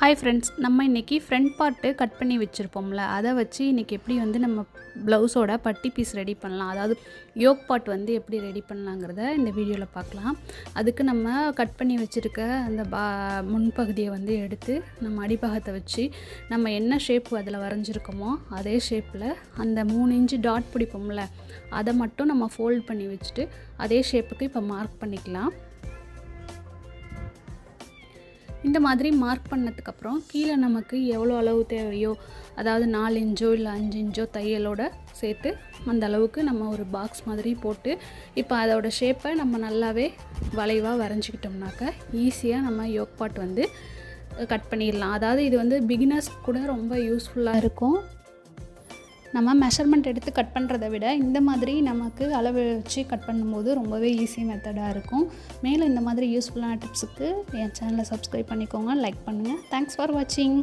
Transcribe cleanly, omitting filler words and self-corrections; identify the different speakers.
Speaker 1: Hi friends, நம்ம இன்றைக்கி front part cut பண்ணி வச்சுருப்போம்ல, அதை வச்சு இன்றைக்கி எப்படி வந்து நம்ம ப்ளவுஸோட பட்டி பீஸ் ரெடி பண்ணலாம், அதாவது யோக் பார்ட் வந்து எப்படி ரெடி பண்ணலாங்கிறத இந்த வீடியோவில் பார்க்கலாம். அதுக்கு நம்ம கட் பண்ணி வச்சுருக்க அந்த முன்பகுதியை வந்து எடுத்து நம்ம அடிப்பாகத்தை வச்சு நம்ம என்ன ஷேப் அதில் வரைஞ்சிருக்கோமோ அதே ஷேப்பில் அந்த 3 இன்ச்சு டாட் பிடிப்போம்ல, அதை மட்டும் நம்ம ஃபோல்ட் பண்ணி வச்சுட்டு அதே ஷேப்புக்கு இப்போ மார்க் பண்ணிக்கலாம். இந்த மாதிரி மார்க் பண்ணதுக்கப்புறம் கீழே நமக்கு எவ்வளோ அளவு தேவையோ, அதாவது 4 இன்ச்சோ இல்லை 5 இன்ச்சோ தையலோடு சேர்த்து அந்த அளவுக்கு நம்ம ஒரு பாக்ஸ் மாதிரி போட்டு இப்போ அதோட ஷேப்பை நம்ம நல்லாவே வளைவாக வரைஞ்சிக்கிட்டோம்னாக்க ஈஸியாக நம்ம யோக் பார்ட் வந்து கட் பண்ணிடலாம். அதாவது இது வந்து பிகினர்ஸ் கூட ரொம்ப யூஸ்ஃபுல்லாக இருக்கும். நம்ம மெஷர்மெண்ட் எடுத்து கட் பண்ணுறதை விட இந்த மாதிரி நமக்கு அளவு வச்சு கட் பண்ணும்போது ரொம்பவே ஈஸி மெத்தடாக இருக்கும். மேலும் இந்த மாதிரி யூஸ்ஃபுல்லான டிப்ஸுக்கு என் சேனலை சப்ஸ்கிரைப் பண்ணிக்கோங்க, லைக் பண்ணுங்கள். தேங்க்ஸ் ஃபார் வாட்சிங்.